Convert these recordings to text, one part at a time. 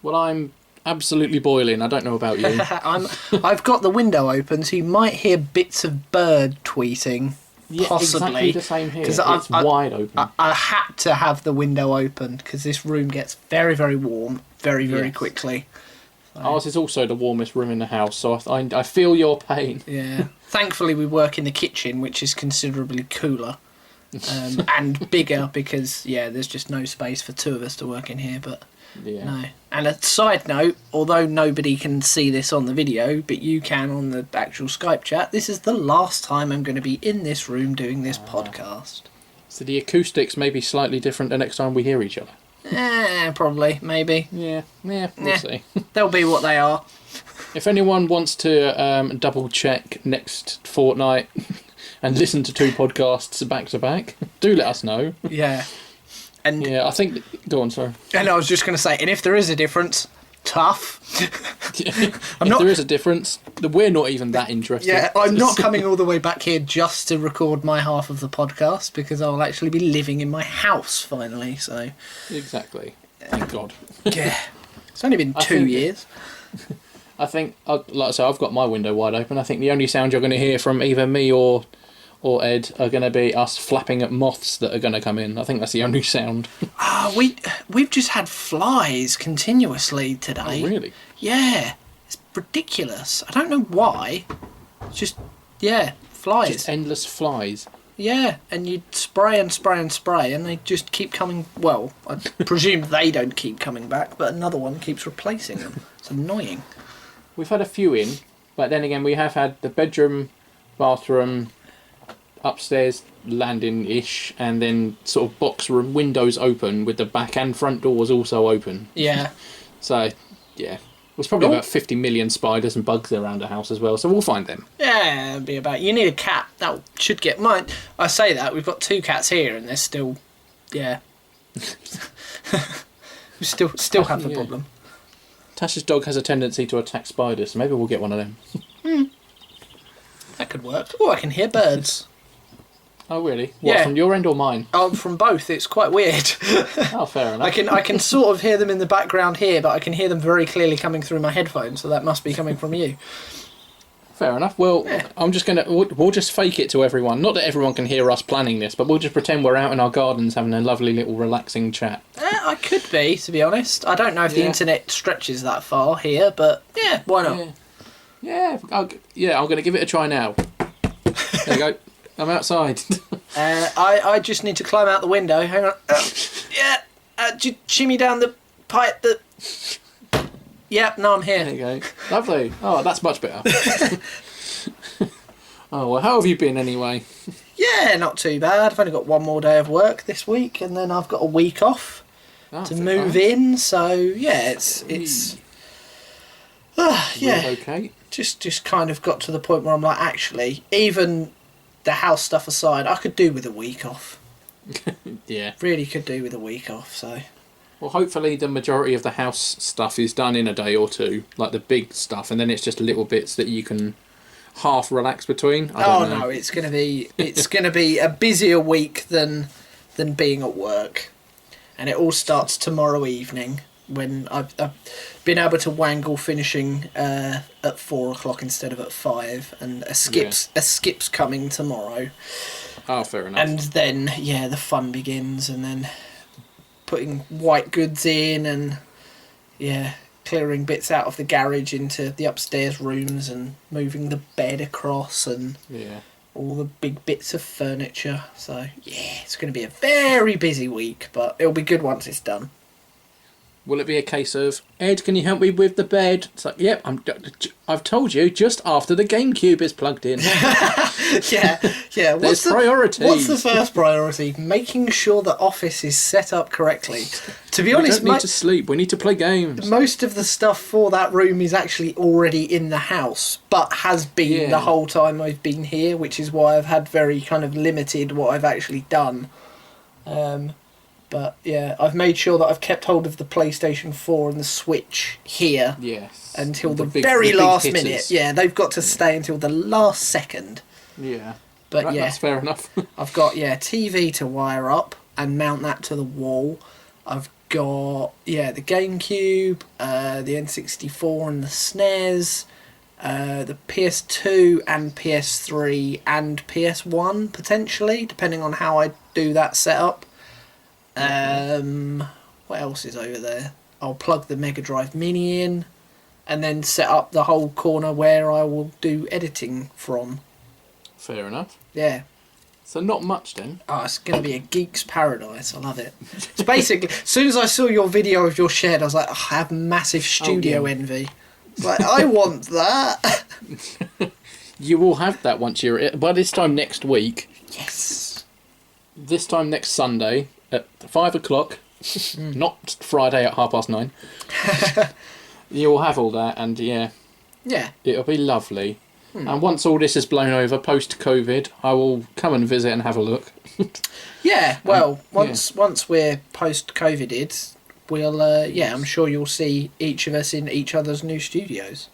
Well, I'm absolutely boiling. I don't know about you. I've got the window open, so you might hear bits of bird tweeting. Yeah, Possibly. exactly the same here. It's wide open. I had to have the window open because this room gets very, very warm very quickly. So. Ours is also the warmest room in the house, so I feel your pain. Yeah. Thankfully, we work in the kitchen, which is considerably cooler and bigger because, there's just no space for two of us to work in here, but... Yeah. No. And a side note, although nobody can see this on the video, but you can on the actual Skype chat, this is the last time I'm going to be in this room doing this podcast. So the acoustics may be slightly different the next time we hear each other. Probably, maybe. Yeah, we'll see. They'll be what they are. If anyone wants to double check next fortnight and listen to 2 podcasts back to back, do let us know. Yeah. And I think... Go on, sorry. And I was just going to say, and if there is a difference, tough. If there is a difference, we're not even that interested. Yeah, I'm not coming all the way back here just to record my half of the podcast because I'll actually be living in my house finally, so... Exactly. Thank God. Yeah. It's only been 2 years. I think, like I say, I've got my window wide open. I think the only sound you're going to hear from either me or Ed are going to be us flapping at moths that are going to come in. I think that's the only sound. We've just had flies continuously today. Oh, really? Yeah. It's ridiculous. I don't know why. It's just, flies. Just endless flies. Yeah, and you spray and spray and spray, and they just keep coming... Well, I presume they don't keep coming back, but another one keeps replacing them. It's annoying. We've had a few in, but then again, we have had the bedroom, bathroom... upstairs landing-ish, and then sort of box room windows open with the back and front doors also open. Yeah. So, there's probably about 50 million spiders and bugs around the house as well, so we'll find them. Yeah, it'll be about... You need a cat. That should get... Mine. I say that, we've got 2 cats here, and they're still... Yeah. We still have the problem. Tasha's dog has a tendency to attack spiders, so maybe we'll get one of them. That could work. Oh, I can hear birds. Oh, really? What, from your end or mine? Oh, from both. It's quite weird. Oh, fair enough. I can sort of hear them in the background here, but I can hear them very clearly coming through my headphones, so that must be coming from you. Fair enough. Well, I'm just going to... We'll just fake it to everyone. Not that everyone can hear us planning this, but we'll just pretend we're out in our gardens having a lovely little relaxing chat. I could be, to be honest. I don't know if the internet stretches that far here, but why not? Yeah, I'm going to give it a try now. There you go. I'm outside. I just need to climb out the window. Hang on. Shimmy down the pipe that... Yep, no, I'm here. There you go. Lovely. Oh, that's much better. Oh, well, how have you been anyway? Yeah, not too bad. I've only got 1 more day of work this week, and then I've got a week off to move in. So, it's okay. Just kind of got to the point where I'm like, actually, even the house stuff aside, I could do with a week off. Yeah. Really could do with a week off, so... Well, hopefully the majority of the house stuff is done in a day or 2, like the big stuff, and then it's just little bits that you can half relax between. I don't know. No, it's gonna be a busier week than being at work, and it all starts tomorrow evening when I've been able to wangle finishing at 4:00 instead of at 5, and a skip's coming tomorrow. Oh, fair enough. And then the fun begins, and then putting white goods in and clearing bits out of the garage into the upstairs rooms and moving the bed across and all the big bits of furniture. So it's going to be a very busy week, but it'll be good once it's done. Will it be a case of, Ed, can you help me with the bed? It's like, yep, I've told you just after the GameCube is plugged in. Yeah. There's priorities. What's the first priority? Making sure the office is set up correctly. To be honest, we don't need to sleep. We need to play games. Most of the stuff for that room is actually already in the house, but has been the whole time I've been here, which is why I've had very kind of limited what I've actually done. But I've made sure that I've kept hold of the PlayStation 4 and the Switch here until the very last minute. Yeah, they've got to stay until the last second. Yeah. But that's fair enough. I've got TV to wire up and mount that to the wall. I've got the GameCube, the N64 and the SNES, the PS2 and PS3 and PS1 potentially, depending on how I do that setup. What else is over there? I'll plug the Mega Drive Mini in, and then set up the whole corner where I will do editing from. Fair enough. Yeah. So not much then. Oh, it's going to be a geek's paradise. I love it. It's basically, as soon as I saw your video of your shed, I was like, I have massive studio envy. It's like, I want that. You will have that once you're... By this time next week... Yes. This time next Sunday at 5 o'clock, not Friday at 9:30. You will have all that, and yeah, it'll be lovely. And once all this is blown over, post-COVID, I will come and visit and have a look. Yeah, well, once we're post-COVIDed, we'll I'm sure you'll see each of us in each other's new studios.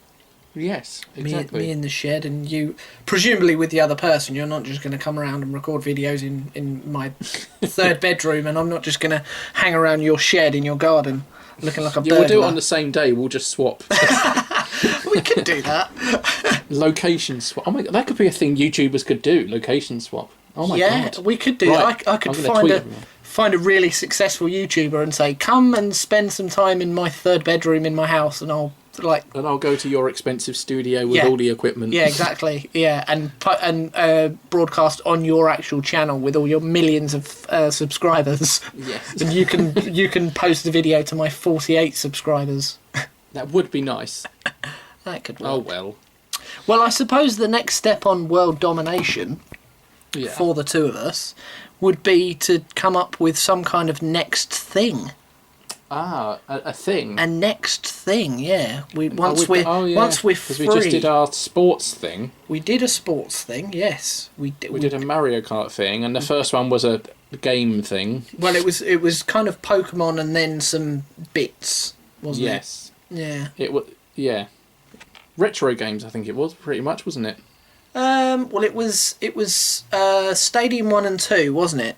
Yes, exactly. Me in the shed, and you, presumably with the other person. You're not just going to come around and record videos in my third bedroom, and I'm not just going to hang around your shed in your garden looking like a burglar. We'll do it on the same day. We'll just swap. We could do that. Location swap. Oh my God, that could be a thing YouTubers could do. Location swap. Oh my God. Yeah, we could do that. I could find a really successful YouTuber and say, come and spend some time in my third bedroom in my house, and I'll go to your expensive studio with all the equipment. Yeah, exactly. Yeah, and broadcast on your actual channel with all your millions of subscribers. Yes. And you can post the video to my 48 subscribers. That would be nice. That could work. Oh well. Well, I suppose the next step on world domination for the two of us would be to come up with some kind of next thing. A thing. A next thing, yeah. Once we're free. Because we just did our sports thing. We did a sports thing, yes. We did a Mario Kart thing, and the first one was a game thing. Well, it was kind of Pokemon and then some bits, wasn't it? Yes. Yeah. It was. Yeah. Retro games, I think it was pretty much, wasn't it? Well, it was Stadium 1 and 2, wasn't it?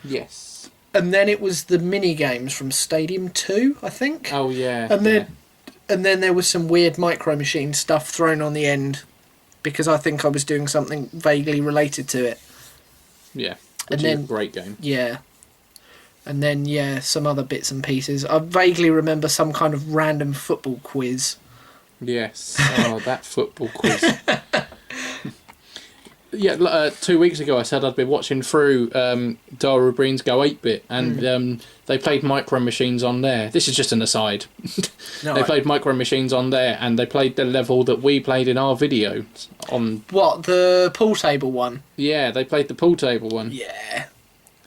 Yes. And then it was the mini games from Stadium 2, I think. Oh yeah. And then there was some weird Micro Machine stuff thrown on the end, because I think I was doing something vaguely related to it. Yeah. Which is a great game. Yeah. And then some other bits and pieces. I vaguely remember some kind of random football quiz. Yes. Oh, that football quiz. 2 weeks ago I said I'd been watching through Dara Breen's Go 8-Bit, and they played Micro Machines on there. This is just an aside. They played Micro Machines on there, and they played the level that we played in our video. On what, the pool table one? Yeah, they played the pool table one. Yeah.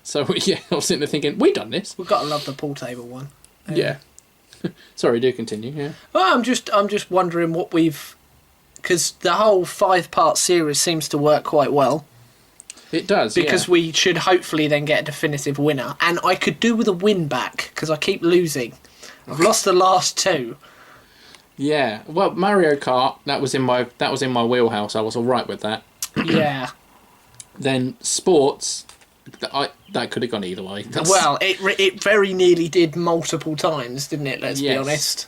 So I was sitting there thinking, we done this. We've got to love the pool table one. Yeah. Sorry, do continue. Yeah. Well, I'm just wondering what we've. Because the whole 5-part series seems to work quite well. It does, because we should hopefully then get a definitive winner. And I could do with a win back, because I keep losing. I've lost the last 2. Yeah, well, Mario Kart, that was in my wheelhouse. I was all right with that. Yeah. Then sports, that could have gone either way. Well, it very nearly did multiple times, didn't it? Let's be honest.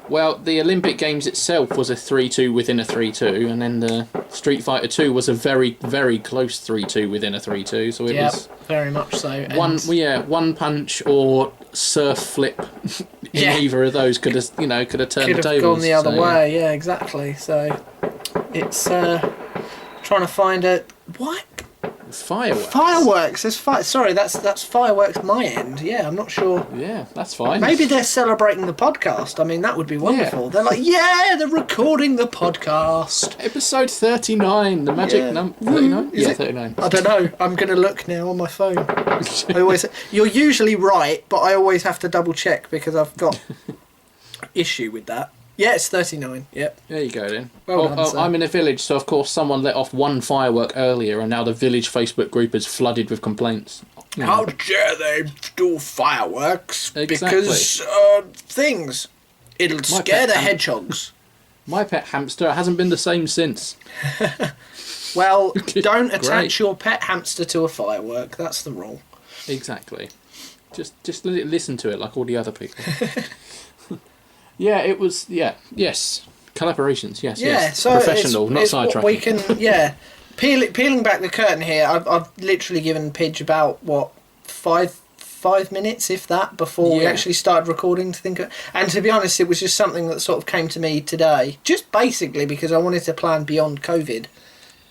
Well, the Olympic Games itself was a 3-2 within a 3-2, and then the Street Fighter 2 was a very, very close 3-2 within a 3-2. So it was very much so. One punch or surf flip in either of those could have turned the tables. Could have gone the other way. Yeah, exactly. So it's trying to find a what. Fireworks. There's Sorry, that's fireworks my end. Yeah, I'm not sure. Yeah, that's fine. Maybe they're celebrating the podcast. I mean, that would be wonderful. Yeah. They're like, they're recording the podcast. Episode 39, the magic number. 39? Yeah, 39. I don't know. I'm going to look now on my phone. You're usually right, but I always have to double check because I've got issue with that. Yeah, it's 39. Yep. There you go then. Well done, I'm in a village, so of course someone let off one firework earlier, and now the village Facebook group is flooded with complaints. How dare they do fireworks? Exactly. Because things. It'll scare the hedgehogs. My pet hamster hasn't been the same since. Well, don't attach your pet hamster to a firework. That's the rule. Exactly. Just listen to it like all the other people. Yeah, it was. Yeah, yes, collaborations. Yes, Yeah, yes. so Professional, not it's what sidetracking. we can, peeling back the curtain here. I've literally given Pidge about what 5 minutes, if that, before we actually started recording to think of. And to be honest, it was just something that sort of came to me today, just basically because I wanted to plan beyond COVID,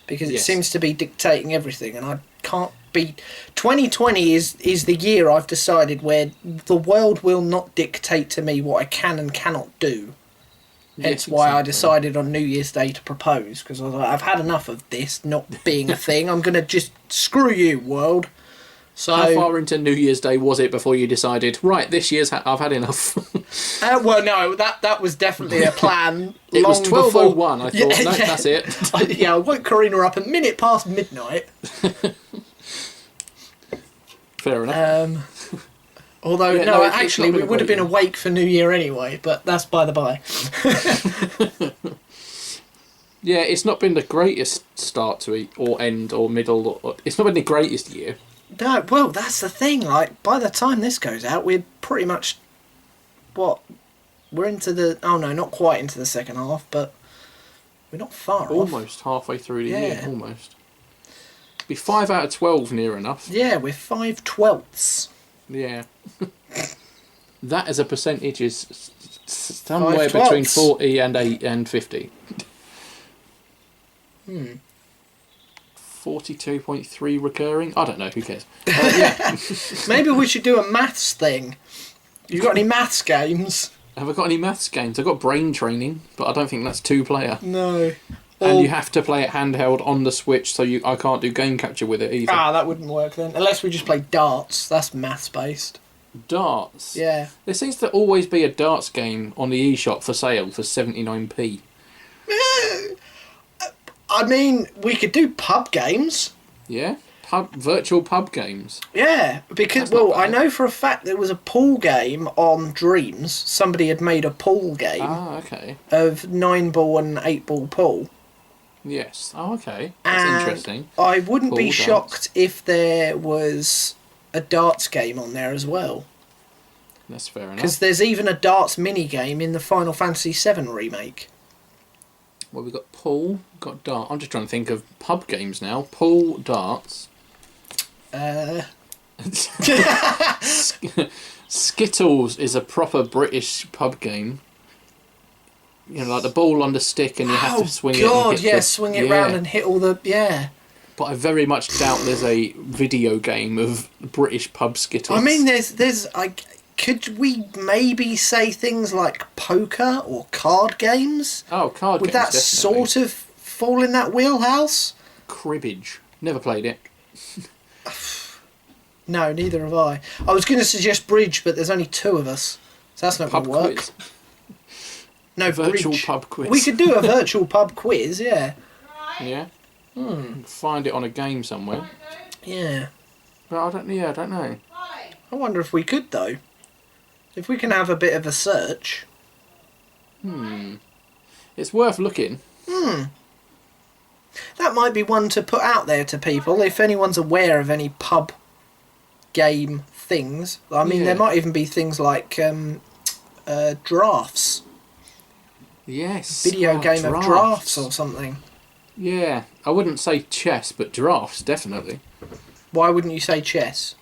because it seems to be dictating everything, and I can't be. 2020 is the year I've decided where the world will not dictate to me what I can and cannot do. Hence why I decided on New Year's Day to propose, because I was like, I've had enough of this not being a thing. I'm going to just screw you, world. So, how far into New Year's Day was it before you decided, right, this year's I've had enough? well, no, that was definitely a plan. It was 12:01. I thought, no, that's it. I woke Karina up a minute past midnight. Fair enough. Although, actually, we would have been awake for New Year anyway, but that's by the by. Yeah, it's not been the greatest start to it, or end, or middle. It's not been the greatest year. No, well, that's the thing. Like, by the time this goes out, we're pretty much... We're into the... Oh, no, not quite into the second half, but we're not far off. Almost halfway through the year, almost. Be 5 out of 12 near enough. Yeah, we're 5/12. Yeah. That as a percentage is somewhere between 40 and 50. 42.3 recurring? I don't know, who cares? Yeah. Maybe we should do a maths thing. You got any maths games? Have I got any maths games? I've got brain training, but I don't think that's 2-player. No. And you have to play it handheld on the Switch, so I can't do game capture with it either. Ah, that wouldn't work then. Unless we just play darts. That's maths based. Darts? Yeah. There seems to always be a darts game on the eShop for sale for 79p. I mean, we could do pub games. Yeah? Virtual pub games. Yeah, because, I know for a fact there was a pool game on Dreams. Somebody had made a pool game. Ah, okay. Of 9-ball and 8-ball pool. Yes. Oh, okay. That's interesting. I wouldn't Pool be darts. shocked if there was a darts game on there as well. That's fair enough. Because there's even a darts mini game in the Final Fantasy VII remake. Well, we've got pool, got dart. I'm just trying to think of pub games now. Pool, darts. Skittles is a proper British pub game. You know, like the ball on the stick and you have to swing it. Oh, God, and swing it round and hit all the... Yeah. But I very much doubt there's a video game of British pub Skittles. I mean, there's could we maybe say things like poker or card games? Oh, card Would games, that definitely. sort of fall in that wheelhouse? Cribbage. Never played it. No, neither have I. I was going to suggest bridge, but there's only 2 of us. So that's not going to work. Quiz. No, Virtual bridge. pub quiz. We could do a virtual pub quiz, yeah. Yeah? Find it on a game somewhere. Yeah. But I don't know. I wonder if we could, though. If we can have a bit of a search. It's worth looking. That might be one to put out there to people, if anyone's aware of any pub game things. I mean, there might even be things like drafts. Yes. Video game of drafts or something. Yeah. I wouldn't say chess, but drafts, definitely. Why wouldn't you say chess?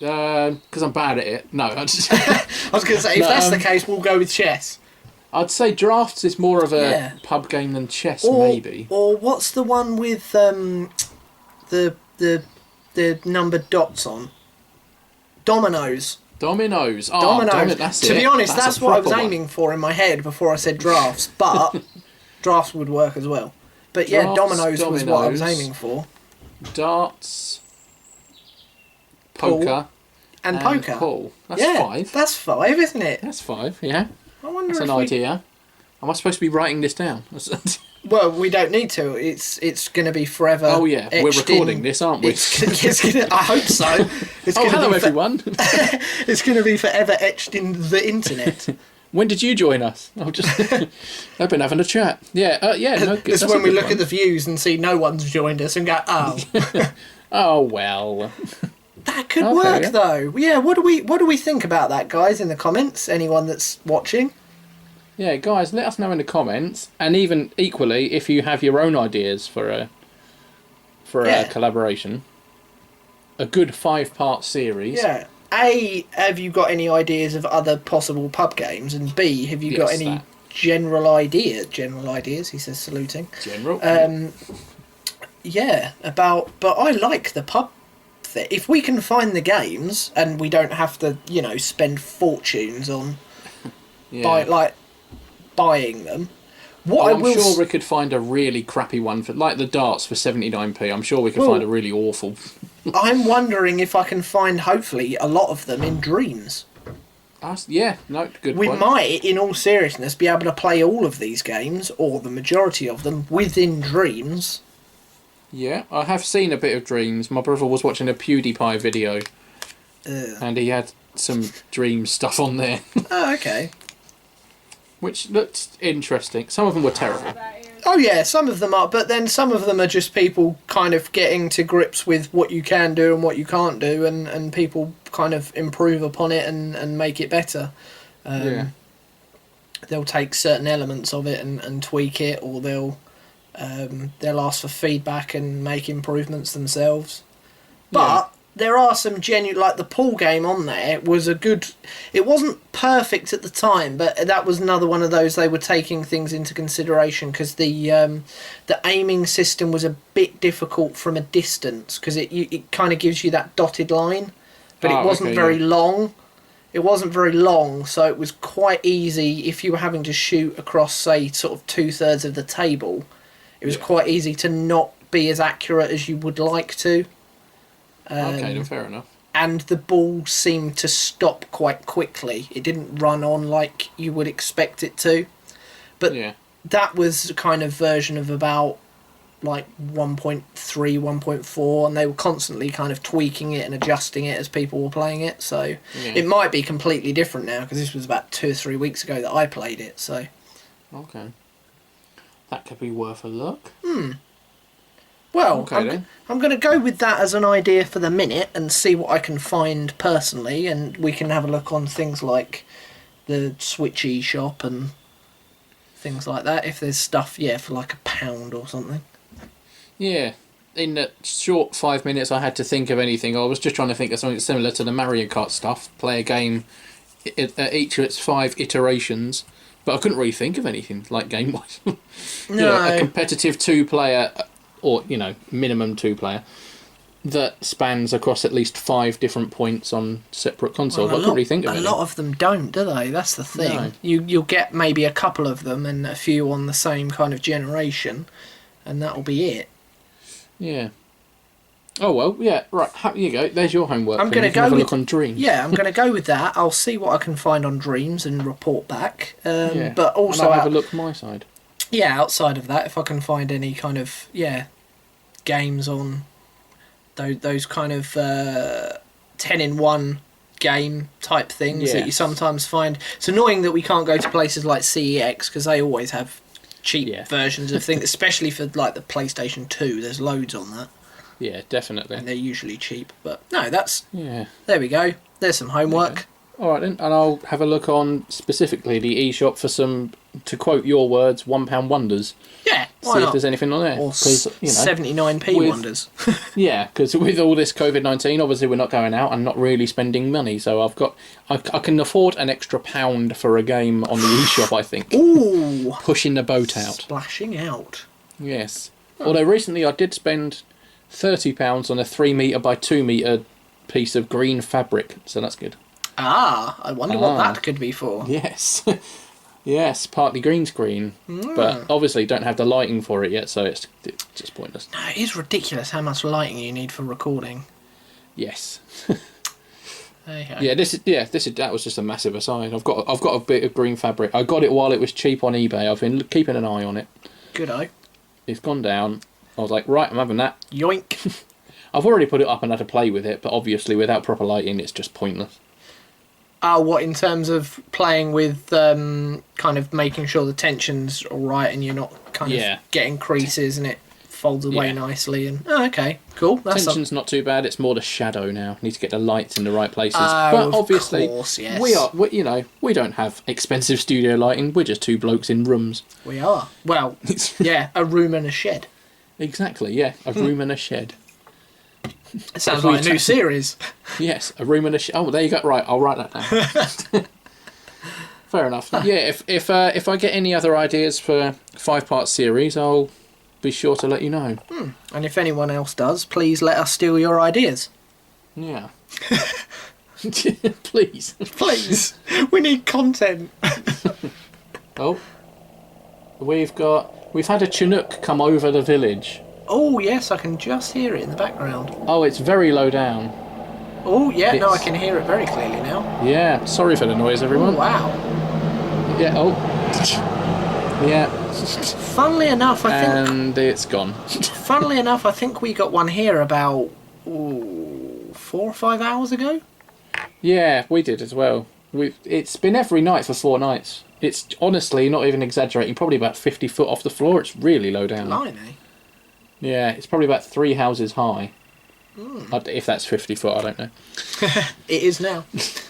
Because I'm bad at it. No. I was going to say, if that's the case, we'll go with chess. I'd say drafts is more of a pub game than chess, maybe. Or what's the one with the numbered dots on? Dominoes. Dominoes. Oh, Dominoes. That's to it. be honest, that's what I was proper aiming for in my head before I said drafts. But drafts would work as well. But yeah, dominoes was what I was aiming for. Darts. Pool. Poker. And poker. Pool. That's 5. That's 5, isn't it? That's 5, yeah. I wonder That's if an idea. Am I supposed to be writing this down? Well, we don't need to. It's going to be forever. Oh yeah, we're recording this, aren't we? It's gonna, I hope so. It's hello everyone. It's going to be forever etched in the internet. When did you join us? I've been having a chat. Yeah, no, It's when we look at the views and see no one's joined us and go, oh. Oh well. That could work though. Yeah, what do we think about that, guys, in the comments? Anyone that's watching? Yeah, guys, let us know in the comments, and even equally if you have your own ideas for a collaboration. A good 5-part series. Yeah. A, have you got any ideas of other possible pub games? And B, have you got any general ideas? General ideas, he says, saluting. General. Yeah, but I like the pub thing. If we can find the games and we don't have to, spend fortunes on buying them. I'm sure we could find a really crappy one for like the darts for 79p. I'm sure we could find a really awful. I'm wondering if I can find, hopefully, a lot of them in Dreams. Good point. We might, in all seriousness, be able to play all of these games, or the majority of them, within Dreams. Yeah, I have seen a bit of Dreams. My brother was watching a PewDiePie video, and he had some Dreams stuff on there. Oh, okay. Which looked interesting. Some of them were terrible. Oh yeah, some of them are, but then some of them are just people kind of getting to grips with what you can do and what you can't do, and people kind of improve upon it and make it better. They'll take certain elements of it and tweak it, or they'll ask for feedback and make improvements themselves. But there are some genuine, like the pool game on there was a good. It wasn't perfect at the time, but that was another one of those they were taking things into consideration, because the aiming system was a bit difficult from a distance, because it kind of gives you that dotted line, but it wasn't very long. It wasn't very long, so it was quite easy if you were having to shoot across, say, sort of 2/3 of the table. It was quite easy to not be as accurate as you would like to. Okay, then fair enough. And the ball seemed to stop quite quickly. It didn't run on like you would expect it to. But that was a kind of version of about like 1.3, 1.4, and they were constantly kind of tweaking it and adjusting it as people were playing it. So it might be completely different now, because this was about 2 or 3 weeks ago that I played it. So okay, that could be worth a look. Well, I'm going to go with that as an idea for the minute and see what I can find personally, and we can have a look on things like the Switch eShop and things like that, if there's stuff, for like £1 or something. Yeah, in the short 5 minutes I had to think of anything, I was just trying to think of something similar to the Mario Kart stuff, play a game at each of its 5 iterations, but I couldn't really think of anything like game-wise. A competitive 2-player... or, minimum 2-player, that spans across at least 5 different points on separate consoles. I couldn't really think of it. A lot of them don't, do they? That's the thing. No. You'll get maybe a couple of them and a few on the same kind of generation, and that'll be it. Yeah. Oh, well, yeah, right, here you go. There's your homework. I'm going to go have a look on Dreams. Yeah, I'm going to go with that. I'll see what I can find on Dreams and report back. But also... And I'll have a look my side. Yeah, outside of that, if I can find any kind of, games on those kind of 10-in-1 game type things that you sometimes find. It's annoying that we can't go to places like CEX, because they always have cheap versions of things, especially for like the PlayStation 2. There's loads on that. Yeah, definitely. And they're usually cheap. But no, that's... Yeah. There we go. There's some homework. All right then, and I'll have a look on specifically the eShop for some, to quote your words, £1 wonders. Yeah, why See not? if there's anything on there. Or 79p wonders. Yeah, because with all this COVID-19, obviously we're not going out and not really spending money, so I can afford an extra £1 for a game on the eShop, I think. Ooh! Pushing the boat out. Splashing out. Yes. Although recently I did spend £30 on a 3 metre by 2 metre piece of green fabric, so that's good. I wonder what that could be for. Yes. Yes, partly green screen, but obviously don't have the lighting for it yet, so it's just pointless. No, it is ridiculous how much lighting you need for recording. Yes. There you go. Yeah, that was just a massive aside. I've got a bit of green fabric. I got it while it was cheap on eBay. I've been keeping an eye on it. Good-o. It's gone down. I was like, right, I'm having that. Yoink. I've already put it up and had to play with it, but obviously without proper lighting, it's just pointless. What, in terms of playing with kind of making sure the tension's all right and you're not kind of getting creases and it folds away nicely. And okay, cool. Tension's not too bad. It's more the shadow now. Need to get the lights in the right places. Oh, but obviously, of course, yes. we don't have expensive studio lighting. We're just two blokes in rooms. We are. Well, yeah, a room and a shed. Exactly. Yeah, a room and a shed. It sounds like a new series. Yes, a room and a shed. Oh, there you go. Right, I'll write that down. Fair enough. Yeah, if I get any other ideas for 5-part series, I'll be sure to let you know. And if anyone else does, please let us steal your ideas. Yeah. Please. Please. We need content. Oh. We've had a Chinook come over the village. Oh, yes, I can just hear it in the background. Oh, it's very low down. Oh, yeah, no, I can hear it very clearly now. Yeah, sorry for the noise, everyone. Oh, wow. Yeah, oh. Yeah. Funnily enough, I think... And it's gone. Funnily enough, I think we got one here about 4 or 5 hours ago. Yeah, we did as well. It's been every night for 4 nights. It's honestly, not even exaggerating, probably about 50 foot off the floor. It's really low down. Blimey. Yeah, it's probably about 3 houses high. If that's 50 foot, I don't know. It is now.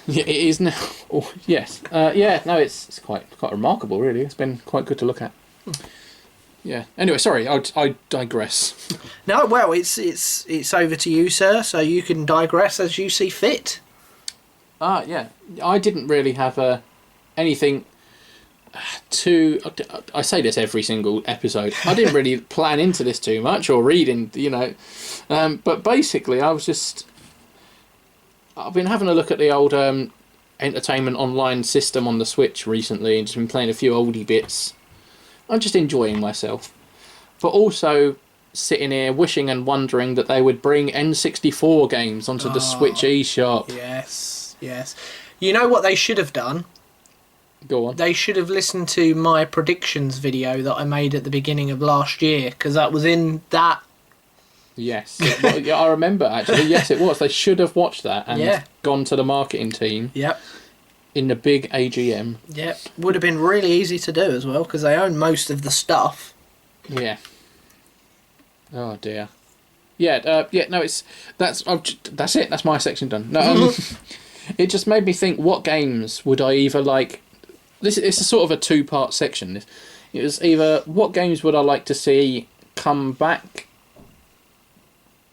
Yeah, it is now. Oh, yes. Yeah, no, it's quite remarkable, really. It's been quite good to look at. Yeah. Anyway, sorry, I digress. No, well, it's over to you, sir, so you can digress as you see fit. Yeah. I didn't really have anything too... I say this every single episode. I didn't really plan into this too much or read in, but basically I've been having a look at the old entertainment online system on the Switch recently and just been playing a few oldie bits. I'm just enjoying myself. But also sitting here wishing and wondering that they would bring N64 games onto the Switch eShop. Yes, yes. You know what they should have done? Go on. They should have listened to my predictions video that I made at the beginning of last year, because that was in that. Yes. Yeah, I remember, actually. Yes, it was. They should have watched that and gone to the marketing team. Yep. In the big AGM. Yep. Would have been really easy to do as well, because they own most of the stuff. Yeah. Oh, dear. Yeah, no, that's it. That's my section done. No, it just made me think, what games would I either like... It's a sort of a 2-part section. It was either, what games would I like to see come back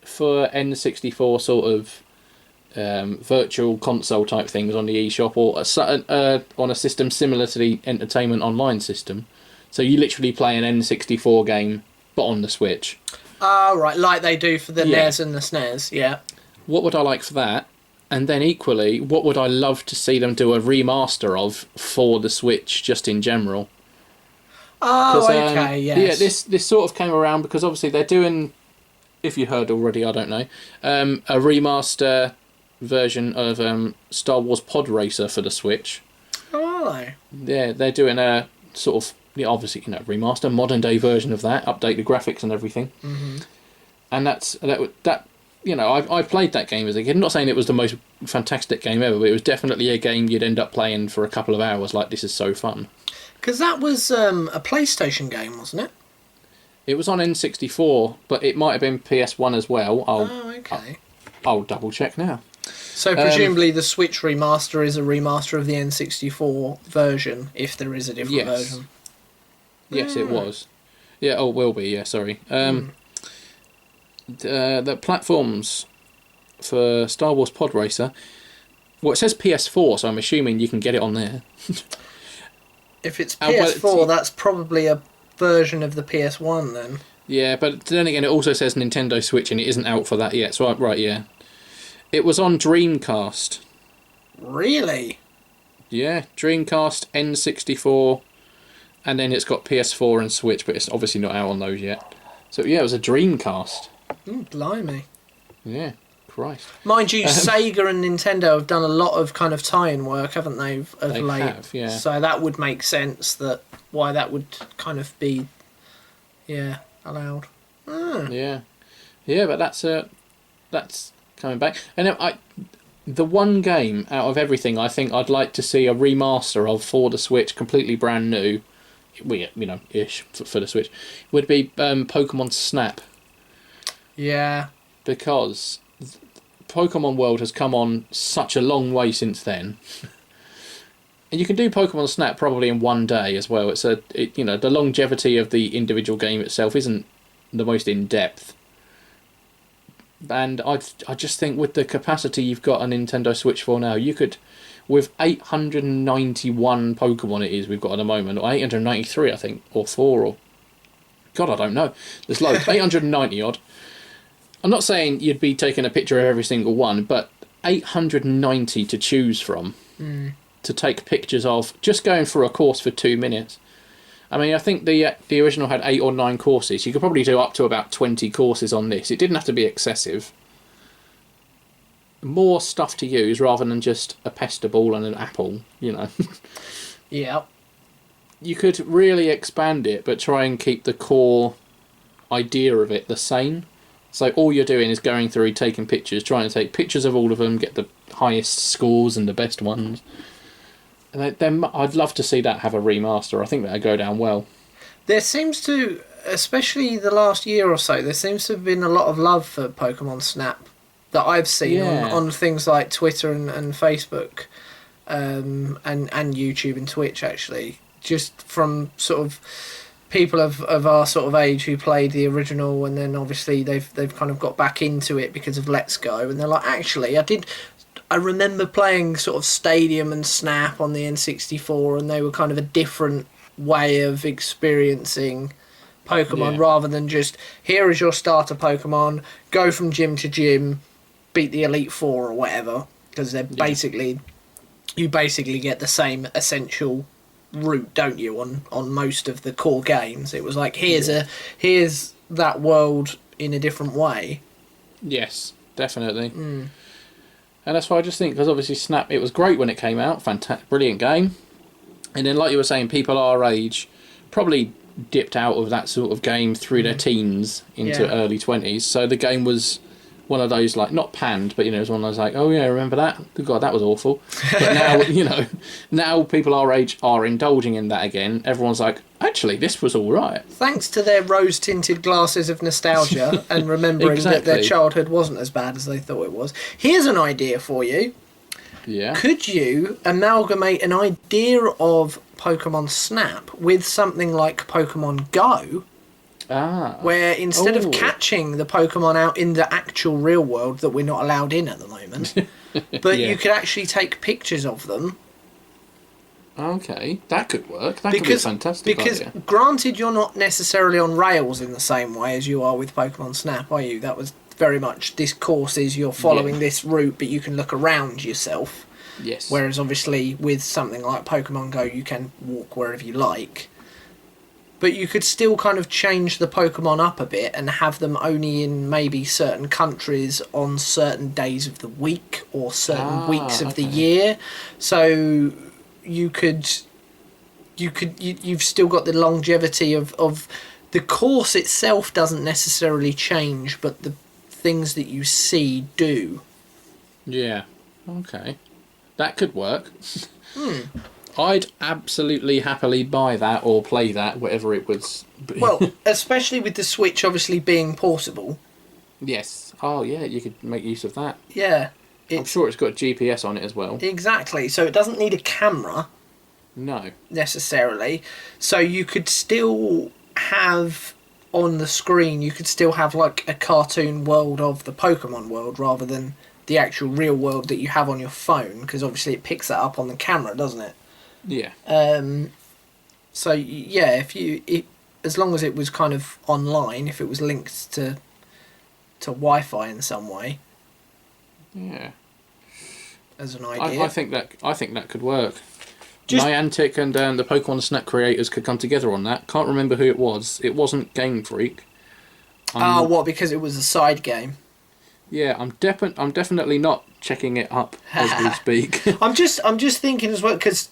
for N64 sort of virtual console type things on the eShop, or on a system similar to the Entertainment Online system. So you literally play an N64 game, but on the Switch. Right, like they do for the NES and the SNES, yeah. What would I like for that? And then equally, what would I love to see them do a remaster of for the Switch, just in general? Oh, okay, yes. Yeah, this sort of came around because obviously they're doing, if you heard already, I don't know, a remaster version of Star Wars Pod Racer for the Switch. Oh. Yeah, they're doing a sort of, obviously, remaster, modern day version of that, update the graphics and everything. Mm-hmm. And that. I played that game as a kid. I'm not saying it was the most fantastic game ever, but it was definitely a game you'd end up playing for a couple of hours, like, this is so fun. Because that was a PlayStation game, wasn't it? It was on N64, but it might have been PS1 as well. Okay. I'll double check now. So presumably the Switch remaster is a remaster of the N64 version, if there is a different version. Yes, it was. Yeah, it will be, yeah, sorry. The platforms for Star Wars Pod Racer, well, it says PS4, so I'm assuming you can get it on there. If it's PS4, that's probably a version of the PS1 then. Yeah, but then again, it also says Nintendo Switch and it isn't out for that yet, so right, yeah. It was on Dreamcast. Really? Yeah, Dreamcast, N64, and then it's got PS4 and Switch, but it's obviously not out on those yet. So yeah, it was a Dreamcast. Blimey. Yeah, Christ. Mind you, Sega and Nintendo have done a lot of kind of tie-in work, haven't they, of late? They have, yeah. So that would make sense that why that would kind of be, allowed. Yeah, but that's coming back. And the one game out of everything I think I'd like to see a remaster of for the Switch, completely brand new, ish for the Switch, would be Pokemon Snap. Yeah. Because Pokemon World has come on such a long way since then. And you can do Pokemon Snap probably in one day as well. The longevity of the individual game itself isn't the most in-depth. And I just think with the capacity you've got a Nintendo Switch for now, you could, with 891 Pokemon we've got at the moment, or 893 I think, or 4, or... God, I don't know. There's loads. 890 odd. I'm not saying you'd be taking a picture of every single one, but 890 to choose from, to take pictures of, just going through a course for 2 minutes. I mean, I think the original had 8 or 9 courses. You could probably do up to about 20 courses on this. It didn't have to be excessive. More stuff to use rather than just a pester ball and an apple, Yeah. You could really expand it, but try and keep the core idea of it the same. So all you're doing is going through, taking pictures, trying to take pictures of all of them, get the highest scores and the best ones. And then I'd love to see that have a remaster. I think that'd go down well. There seems to, especially the last year or so, there seems to have been a lot of love for Pokemon Snap that I've seen on things like Twitter and Facebook, and YouTube and Twitch, actually. Just from sort of people of our sort of age who played the original, and then obviously they've kind of got back into it because of Let's Go, and they're like, actually, I remember playing sort of Stadium and Snap on the N64, and they were kind of a different way of experiencing Pokemon, rather than just, here is your starter Pokemon, go from gym to gym, beat the Elite Four or whatever, because they're basically, you basically get the same essential route, don't you, on most of the core games. It was like, here's that world in a different way. Yes, definitely. And that's why I just think, because obviously Snap, it was great when it came out, fantastic, brilliant game. And then, like you were saying, people our age probably dipped out of that sort of game through their teens into early 20s. So the game was one of those, like, not panned, but, it was one of those like, oh yeah, remember that? God, that was awful. But now, now people our age are indulging in that again. Everyone's like, actually, this was all right. Thanks to their rose-tinted glasses of nostalgia and remembering that their childhood wasn't as bad as they thought it was. Here's an idea for you. Yeah. Could you amalgamate an idea of Pokemon Snap with something like Pokemon Go? Where instead of catching the Pokemon out in the actual real world that we're not allowed in at the moment, but you could actually take pictures of them. Okay, that could work. That could be a fantastic idea. Because granted, you're not necessarily on rails in the same way as you are with Pokemon Snap, are you? That was very much, this course is you're following this route, but you can look around yourself. Yes. Whereas obviously with something like Pokemon Go, you can walk wherever you like. But you could still kind of change the Pokemon up a bit and have them only in maybe certain countries on certain days of the week or certain weeks of the year. So you've still got the longevity of the course itself doesn't necessarily change, but the things that you see do. Yeah. Okay. That could work. I'd absolutely happily buy that or play that, whatever it was. Well, especially with the Switch obviously being portable. Yes. Oh, yeah, you could make use of that. Yeah. I'm sure it's got GPS on it as well. Exactly. So it doesn't need a camera. No. Necessarily. So you could still have on the screen, you could still have like a cartoon world of the Pokemon world rather than the actual real world that you have on your phone, because obviously it picks that up on the camera, doesn't it? Yeah. So yeah, as long as it was kind of online, if it was linked to Wi-Fi in some way. Yeah. As an idea. I think that could work. Niantic and the Pokemon Snap creators could come together on that. Can't remember who it was. It wasn't Game Freak. What? Because it was a side game. Yeah, I'm definitely not checking it up as we speak. I'm just thinking as well, because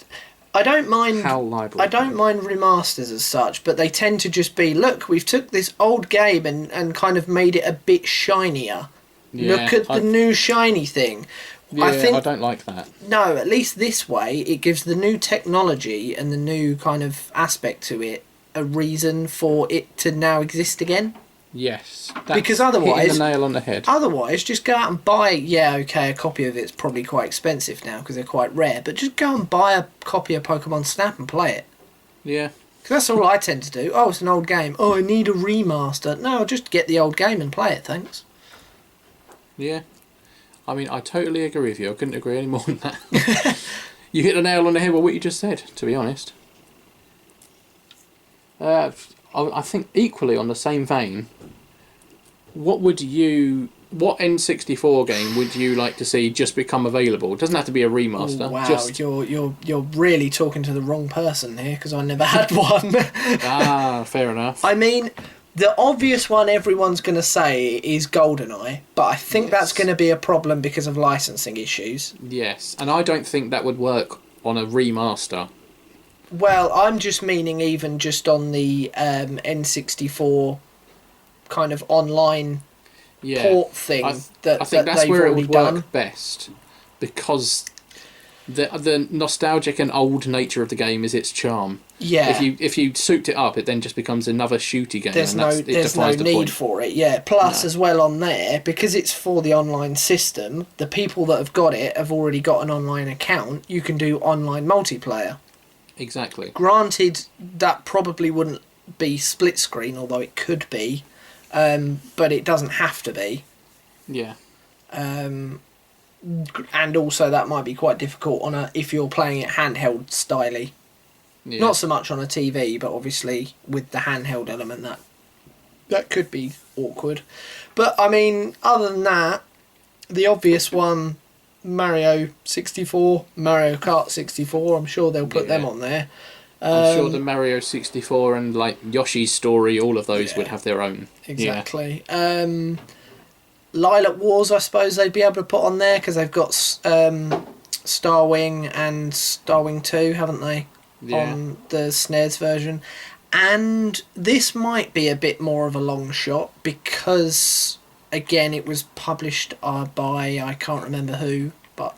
I don't mind remasters as such, but they tend to just be, look, we've took this old game and kind of made it a bit shinier. Yeah, look at the new shiny thing. Yeah, I don't like that. No, at least this way, it gives the new technology and the new kind of aspect to it a reason for it to now exist again. Yes. Because otherwise... hitting the nail on the head. Otherwise, just go out and buy... Yeah, okay, a copy of it's probably quite expensive now because they're quite rare, but just go and buy a copy of Pokemon Snap and play it. Yeah. Because that's all I tend to do. Oh, it's an old game. Oh, I need a remaster. No, I'll just get the old game and play it, thanks. Yeah. I mean, I totally agree with you. I couldn't agree any more than that. You hit the nail on the head with what you just said, to be honest. I think equally on the same vein, what N64 game would you like to see just become available? It doesn't have to be a remaster. Oh, wow, you're really talking to the wrong person here because I never had one. Fair enough. I mean, the obvious one everyone's going to say is GoldenEye, but I think that's going to be a problem because of licensing issues. Yes, and I don't think that would work on a remaster. Well, I'm just meaning even just on the N64 kind of online port thing. I think that's where it would work best, because the nostalgic and old nature of the game is its charm. Yeah. If you souped it up, it then just becomes another shooty game. There's no need for it. Yeah. Plus, as well on there, because it's for the online system, the people that have got it have already got an online account. You can do online multiplayer. Exactly. Granted, that probably wouldn't be split screen, although it could be, but it doesn't have to be. Yeah. And also that might be quite difficult if you're playing it handheld styly. Yeah. Not so much on a TV, but obviously with the handheld element that could be awkward. But I mean, other than that, the obvious one, Mario 64, Mario Kart 64, I'm sure they'll put them on there. I'm sure the Mario 64 and like Yoshi's Story, all of those would have their own. Exactly. Yeah. Lilac Wars, I suppose they'd be able to put on there because they've got Starwing and Starwing 2, haven't they? Yeah. On the SNES version. And this might be a bit more of a long shot because... Again, it was published by, I can't remember who, but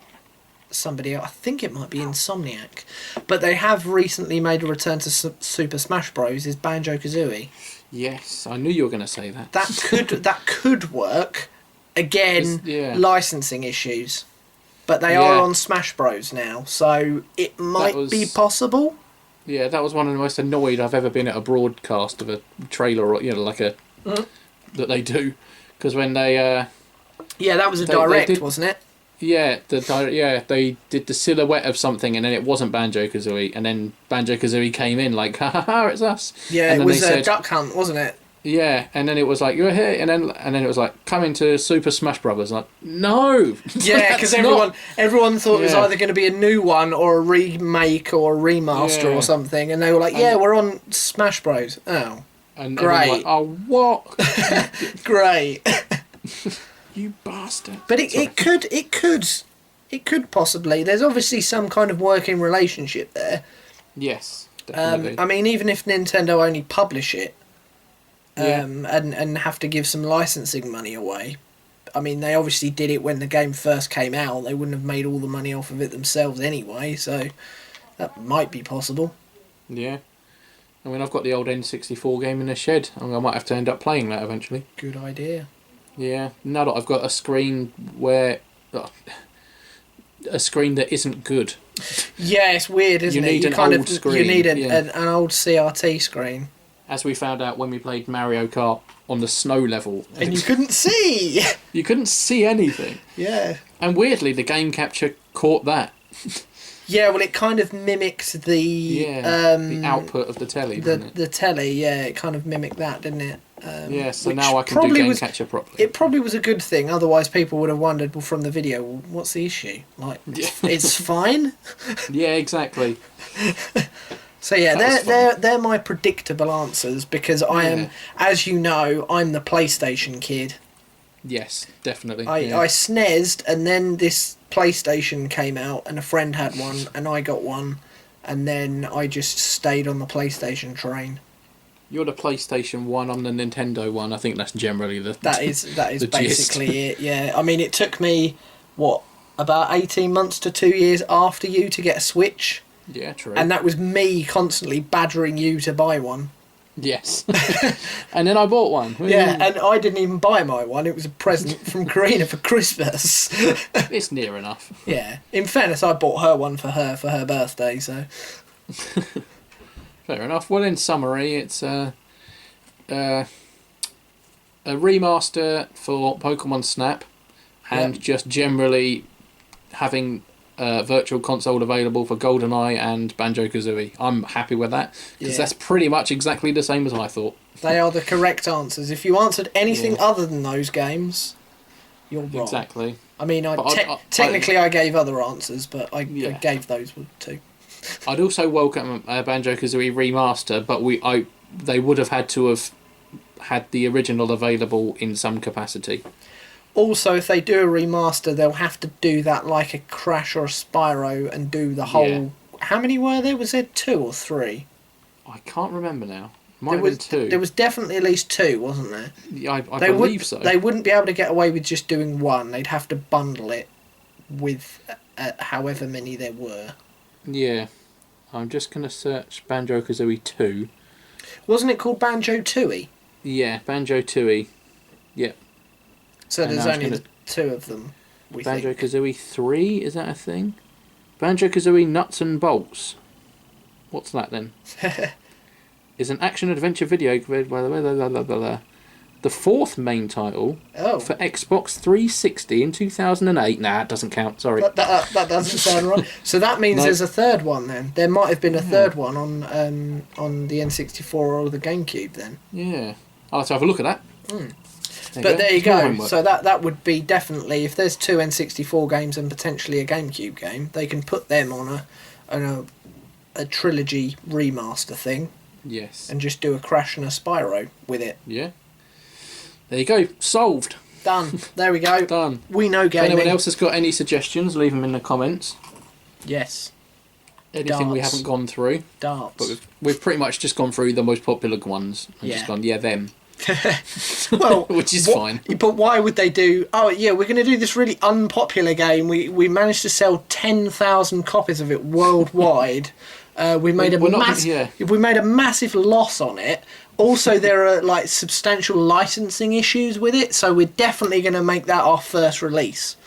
somebody else. I think it might be Insomniac. But they have recently made a return to Super Smash Bros. Is Banjo-Kazooie. Yes, I knew you were going to say that. That could work. Again, licensing issues. But they are on Smash Bros. Now, so it might be possible. Yeah, that was one of the most annoyed I've ever been at a broadcast of a trailer, or like a that they do. Because when they... that was a direct, wasn't it? Yeah, they did the silhouette of something and then it wasn't Banjo-Kazooie, and then Banjo-Kazooie came in like, ha ha ha, it's us. Yeah, and it was a Duck Hunt, wasn't it? Yeah, and then it was like, you're here, and then it was like, come into Super Smash Brothers. Like, no! Yeah, because everyone thought it was either going to be a new one or a remake or a remaster or something, and they were like, we're on Smash Bros. Oh. And great. Like, oh, what? Great. You bastard. But it could possibly. There's obviously some kind of working relationship there. Yes, definitely. I mean, even if Nintendo only publish it, and have to give some licensing money away. I mean, they obviously did it when the game first came out. They wouldn't have made all the money off of it themselves anyway, so that might be possible. Yeah. I mean, I've got the old N64 game in the shed. I might have to end up playing that eventually. Good idea. Yeah. Now that I've got a screen a screen that isn't good. Yeah, it's weird, isn't it? You need an old screen. You need an old CRT screen. As we found out when we played Mario Kart on the snow level. And you couldn't see! You couldn't see anything. Yeah. And weirdly, the game capture caught that. Yeah, well, it kind of mimicked the output of the telly, didn't it? The telly, yeah, it kind of mimicked that, didn't it? So now I can do game capture properly. It probably was a good thing, otherwise people would have wondered, well, from the video, well, what's the issue? Like, it's fine? Yeah, exactly. So yeah, they're my predictable answers, because I am, as you know, I'm the PlayStation kid. Yes, definitely. I SNES'd, and then this PlayStation came out, and a friend had one, and I got one, and then I just stayed on the PlayStation train. You're the PlayStation one, I'm the Nintendo one. I think that's generally the That is basically it. Yeah, I mean, it took me about 18 months to 2 years after you to get a Switch. Yeah, true. And that was me constantly badgering you to buy one. Yes. And then I bought one. Yeah, and I didn't even buy my one. It was a present from Karina for Christmas. It's near enough. Yeah. In fairness, I bought her one for her birthday, so... Fair enough. Well, in summary, it's a remaster for Pokemon Snap and just generally having Virtual Console available for GoldenEye and Banjo-Kazooie. I'm happy with that because that's pretty much exactly the same as I thought. They are the correct answers. If you answered anything other than those games, you're wrong. Exactly. I mean, technically I gave other answers, but I gave those too. I'd also welcome a Banjo-Kazooie remaster, but they would have had to have had the original available in some capacity. Also, if they do a remaster, they'll have to do that like a Crash or a Spyro and do the whole... Yeah. How many were there? Was there 2 or 3? I can't remember now. Might have been 2. There was definitely at least 2, wasn't there? Yeah, I believe so. They wouldn't be able to get away with just doing one. They'd have to bundle it with however many there were. Yeah. I'm just going to search Banjo-Kazooie 2. Wasn't it called Banjo-Tooie? Yeah, Banjo-Tooie. Yep. So there's only 2 of them, we think. Banjo-Kazooie 3, is that a thing? Banjo-Kazooie Nuts and Bolts. What's that then? Is an action-adventure video... The 4th main title for Xbox 360 in 2008. Nah, it doesn't count, sorry. That doesn't sound right. So that means there's a 3rd one then. There might have been a 3rd one on the N64 or the GameCube then. Yeah. I'll have to have a look at that. There you go. So that would be definitely, if there's 2 N64 games and potentially a GameCube game, they can put them on a trilogy remaster thing. Yes. And just do a Crash and a Spyro with it. Yeah. There you go. Solved. Done. There we go. Done. We know gaming. If anyone else has got any suggestions, leave them in the comments. Yes. Anything we haven't gone through. Darts. But we've pretty much just gone through the most popular ones. And just gone, them. Well, which is fine. But why would they do... Oh, yeah, we're going to do this really unpopular game. We managed to sell 10,000 copies of it worldwide. We made a massive loss on it. Also, there are substantial licensing issues with it, so we're definitely going to make that our first release.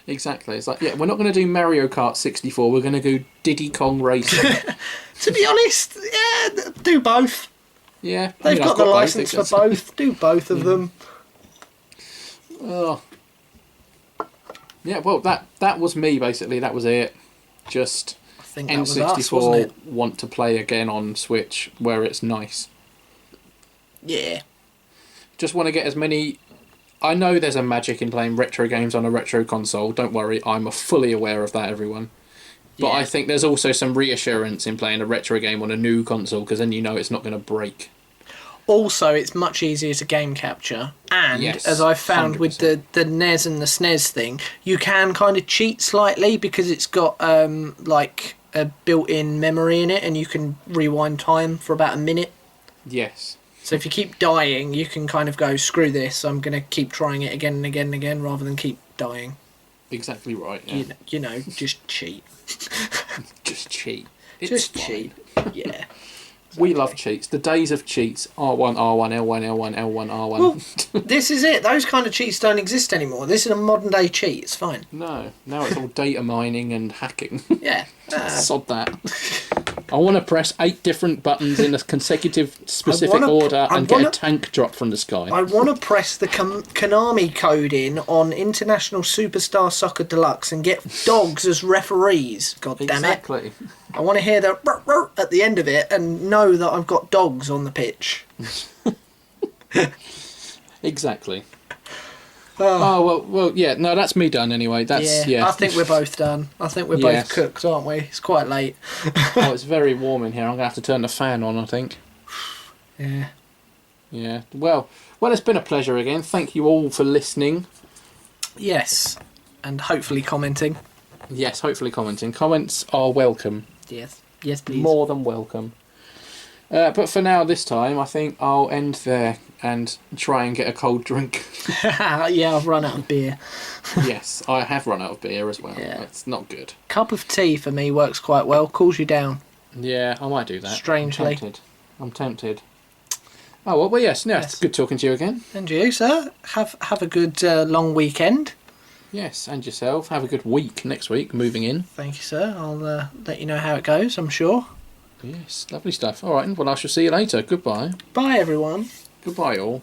Exactly. It's like, we're not going to do Mario Kart 64. We're going to do Diddy Kong Racing. To be honest, do both. Yeah, they've got the license for both. Do both of them. Oh. Yeah. Well, that was me basically. That was it. Just. N64 want to play again on Switch where it's nice. Yeah. Just want to get as many... I know there's a magic in playing retro games on a retro console. Don't worry, I'm fully aware of that, everyone. But I think there's also some reassurance in playing a retro game on a new console because then you know it's not going to break. Also, it's much easier to game capture. And, as I found 100%. With the NES and the SNES thing, you can kind of cheat slightly because it's got a built-in memory in it and you can rewind time for about a minute. Yes. So if you keep dying, you can kind of go, screw this, I'm going to keep trying it again and again and again rather than keep dying. Exactly right, yeah. You know, just cheat. Just cheat. Just cheat, yeah. We love cheats. The days of cheats. R1, R1, L1, L1, L1, R1. Well, this is it. Those kind of cheats don't exist anymore. This is a modern day cheat. It's fine. No. Now it's all data mining and hacking. Yeah. Sod that. I want to press 8 different buttons in a consecutive specific order and get a tank drop from the sky. I want to press the Konami code in on International Superstar Soccer Deluxe and get dogs as referees. God damn it. Exactly. I want to hear the rrr, rrr at the end of it and know that I've got dogs on the pitch. Exactly. Well, yeah. No, that's me done anyway. I think we're both done. I think we're both cooked, aren't we? It's quite late. It's very warm in here. I'm going to have to turn the fan on, I think. Yeah. Yeah. Well, it's been a pleasure again. Thank you all for listening. Yes. And hopefully commenting. Yes, hopefully commenting. Comments are welcome. Yes. Yes, please. More than welcome. But for now, this time, I think I'll end there and try and get a cold drink. Yeah, I've run out of beer. Yes, I have run out of beer as well. Yeah. It's not good. Cup of tea for me works quite well. Cools you down. Yeah, I might do that. Strangely. I'm tempted. Oh, well, yes. No, it's good talking to you again. And you, sir. Have a good long weekend. Yes, and yourself. Have a good week next week, moving in. Thank you, sir. I'll let you know how it goes, I'm sure. Yes, lovely stuff. All right, well, I shall see you later. Goodbye. Bye, everyone. Goodbye, all.